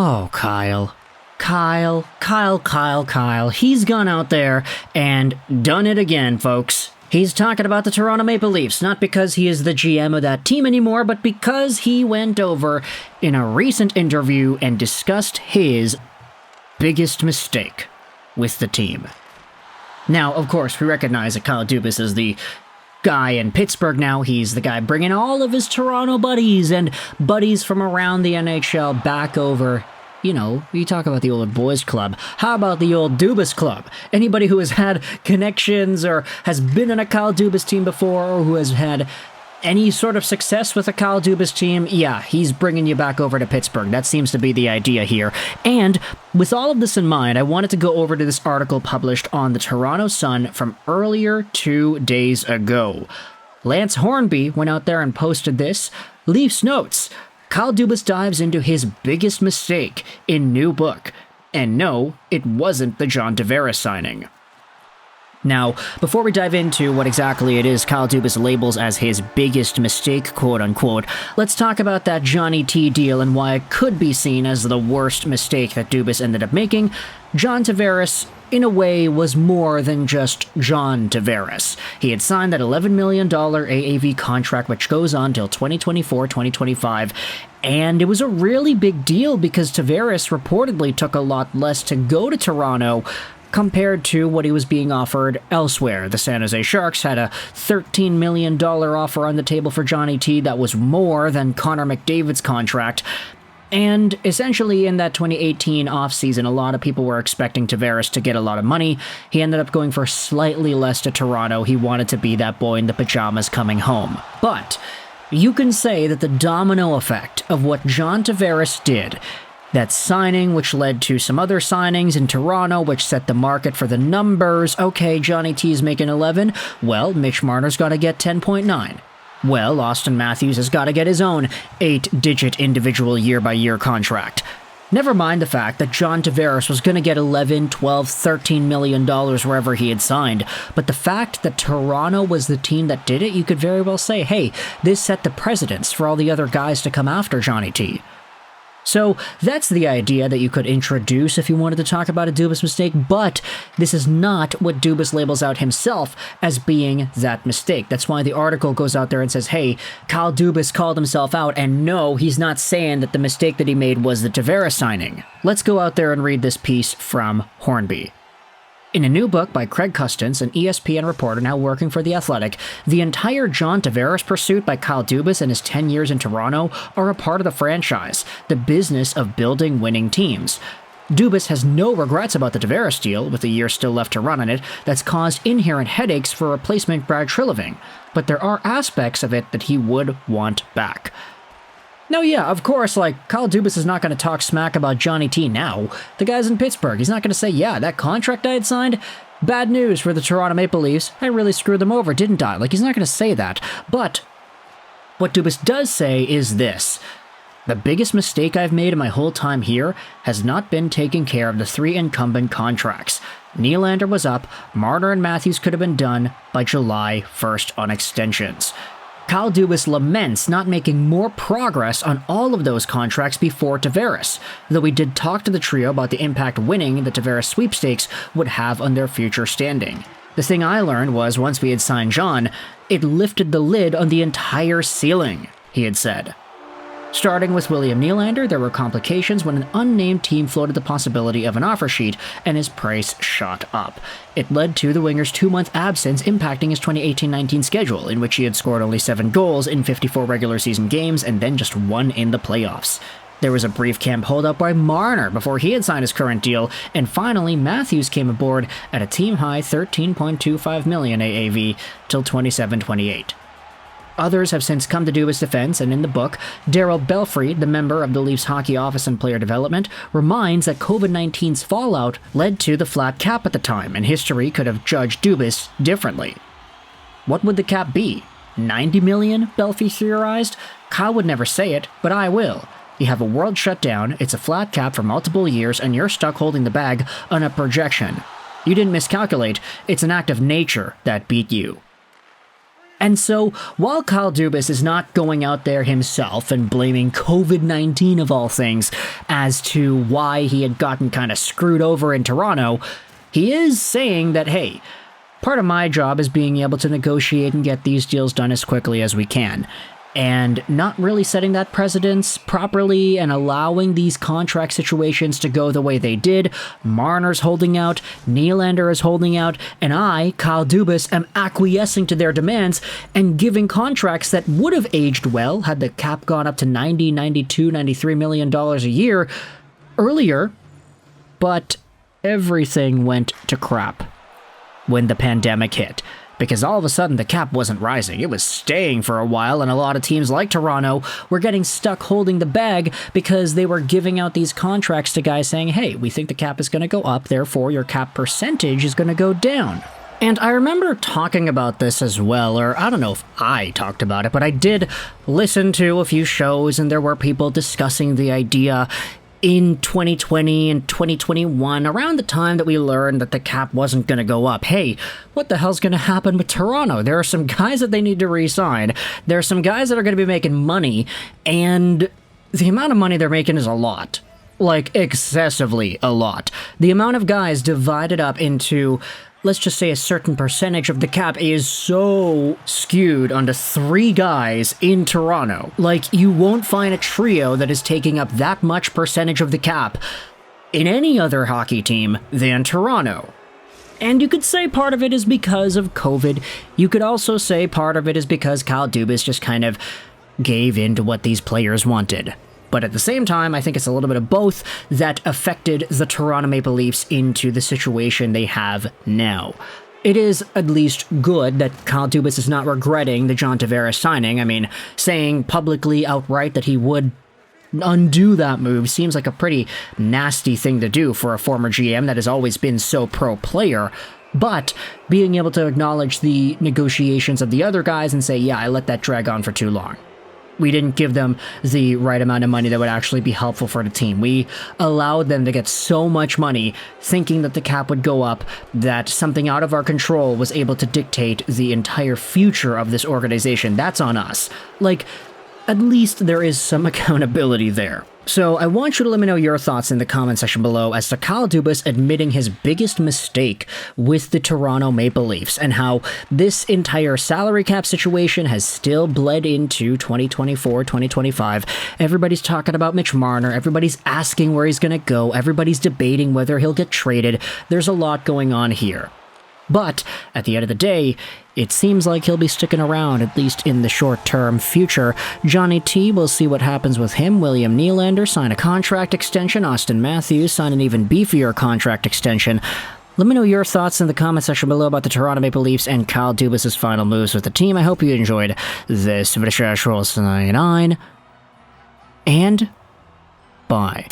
Oh, Kyle. Kyle. He's gone out there and done it again, folks. He's talking about the Toronto Maple Leafs, not because he is the GM of that team anymore, but because he went over in a recent interview and discussed his biggest mistake with the team. Now, of course, we recognize that Kyle Dubas is the guy in Pittsburgh now. He's the guy bringing all of his Toronto buddies and buddies from around the NHL back over. You know, you talk about the old boys club. How about the old Dubas club? Anybody who has had connections or has been on a Kyle Dubas team before or who has had any sort of success with a Kyle Dubas team, yeah, he's bringing you back over to Pittsburgh. That seems to be the idea here. And with all of this in mind, I wanted to go over to this article published on the Toronto Sun from earlier 2 days ago. Lance Hornby went out there and posted this. Leafs notes. Kyle Dubas dives into his biggest mistake in new book. And no, it wasn't the John Tavares signing. Now, before we dive into what exactly it is Kyle Dubas labels as his biggest mistake, quote-unquote, let's talk about that Johnny T deal and why it could be seen as the worst mistake that Dubas ended up making. John Tavares, in a way, was more than just John Tavares. He had signed that $11 million AAV contract, which goes on till 2024-2025, and it was a really big deal because Tavares reportedly took a lot less to go to Toronto compared to what he was being offered elsewhere. The San Jose Sharks had a $13 million offer on the table for Johnny T that was more than Connor McDavid's contract. And essentially in that 2018 offseason, a lot of people were expecting Tavares to get a lot of money. He ended up going for slightly less to Toronto. He wanted to be that boy in the pajamas coming home. But you can say that the domino effect of what John Tavares did, that signing, which led to some other signings in Toronto, which set the market for the numbers. Okay, Johnny T's making 11. Well, Mitch Marner's got to get 10.9. Well, Auston Matthews has got to get his own 8-digit individual year-by-year contract. Never mind the fact that John Tavares was going to get $11, $12, $13 million wherever he had signed, but the fact that Toronto was the team that did it, you could very well say, hey, this set the precedence for all the other guys to come after Johnny T. So that's the idea that you could introduce if you wanted to talk about a Dubas mistake, but this is not what Dubas labels out himself as being that mistake. That's why the article goes out there and says, hey, Kyle Dubas called himself out, and no, he's not saying that the mistake that he made was the Tavares signing. Let's go out there and read this piece from Hornby. In a new book by Craig Custance, an ESPN reporter now working for The Athletic, the entire John Tavares pursuit by Kyle Dubas and his 10 years in Toronto are a part of the franchise, the business of building winning teams. Dubas has no regrets about the Tavares deal, with a year still left to run on it, that's caused inherent headaches for replacement Brad Treliving, but there are aspects of it that he would want back. No, yeah, of course, Kyle Dubas is not going to talk smack about Johnny T now. The guy's in Pittsburgh. He's not going to say, yeah, that contract I had signed, bad news for the Toronto Maple Leafs. I really screwed them over, didn't I? He's not going to say that. But what Dubas does say is this. The biggest mistake I've made in my whole time here has not been taking care of the 3 incumbent contracts. Nylander was up, Marner and Matthews could have been done by July 1st on extensions. Kyle Dubas laments not making more progress on all of those contracts before Tavares, though he did talk to the trio about the impact winning the Tavares sweepstakes would have on their future standing. The thing I learned was once we had signed John, it lifted the lid on the entire ceiling, he had said. Starting with William Nylander, there were complications when an unnamed team floated the possibility of an offer sheet, and his price shot up. It led to the winger's 2-month absence impacting his 2018-19 schedule, in which he had scored only 7 goals in 54 regular season games and then just 1 in the playoffs. There was a brief camp holdup by Marner before he had signed his current deal, and finally Matthews came aboard at a team-high $13.25 million AAV till 27-28. Others have since come to Dubas' defense, and in the book, Darryl Belfry, the member of the Leafs Hockey Office and Player Development, reminds that COVID-19's fallout led to the flat cap at the time, and history could have judged Dubas differently. What would the cap be? 90 million, Belfry theorized? Kyle would never say it, but I will. You have a world shut down, it's a flat cap for multiple years, and you're stuck holding the bag on a projection. You didn't miscalculate, it's an act of nature that beat you. And so, while Kyle Dubas is not going out there himself and blaming COVID-19 of all things as to why he had gotten kind of screwed over in Toronto, he is saying that, hey, part of my job is being able to negotiate and get these deals done as quickly as we can. And not really setting that precedence properly and allowing these contract situations to go the way they did. Marner's holding out, Nylander is holding out, and I, Kyle Dubas, am acquiescing to their demands and giving contracts that would have aged well had the cap gone up to $90, $92, $93 million a year earlier, but everything went to crap when the pandemic hit. Because all of a sudden the cap wasn't rising, it was staying for a while, and a lot of teams like Toronto were getting stuck holding the bag because they were giving out these contracts to guys saying, hey, we think the cap is going to go up, therefore your cap percentage is going to go down. And I remember talking about this as well, or I don't know if I talked about it, but I did listen to a few shows and there were people discussing the idea in 2020 and 2021, around the time that we learned that the cap wasn't going to go up. Hey, what the hell's going to happen with Toronto? There are some guys that they need to re-sign. There are some guys that are going to be making money, and the amount of money they're making is a lot. Like, excessively a lot. The amount of guys divided up into, let's just say, a certain percentage of the cap is so skewed onto 3 guys in Toronto. Like, you won't find a trio that is taking up that much percentage of the cap in any other hockey team than Toronto. And you could say part of it is because of COVID. You could also say part of it is because Kyle Dubas just kind of gave in to what these players wanted. But at the same time, I think it's a little bit of both that affected the Toronto Maple Leafs into the situation they have now. It is at least good that Kyle Dubas is not regretting the John Tavares signing. I mean, saying publicly outright that he would undo that move seems like a pretty nasty thing to do for a former GM that has always been so pro-player. But being able to acknowledge the negotiations of the other guys and say, yeah, I let that drag on for too long. We didn't give them the right amount of money that would actually be helpful for the team. We allowed them to get so much money, thinking that the cap would go up, that something out of our control was able to dictate the entire future of this organization. That's on us. Like, at least there is some accountability there. So I want you to let me know your thoughts in the comment section below as to Kyle Dubas admitting his biggest mistake with the Toronto Maple Leafs and how this entire salary cap situation has still bled into 2024, 2025. Everybody's talking about Mitch Marner. Everybody's asking where he's going to go. Everybody's debating whether he'll get traded. There's a lot going on here. But at the end of the day, it seems like he'll be sticking around, at least in the short-term future. Johnny T, we'll see what happens with him. William Nylander sign a contract extension. Auston Matthews sign an even beefier contract extension. Let me know your thoughts in the comment section below about the Toronto Maple Leafs and Kyle Dubas' final moves with the team. I hope you enjoyed this video. And bye.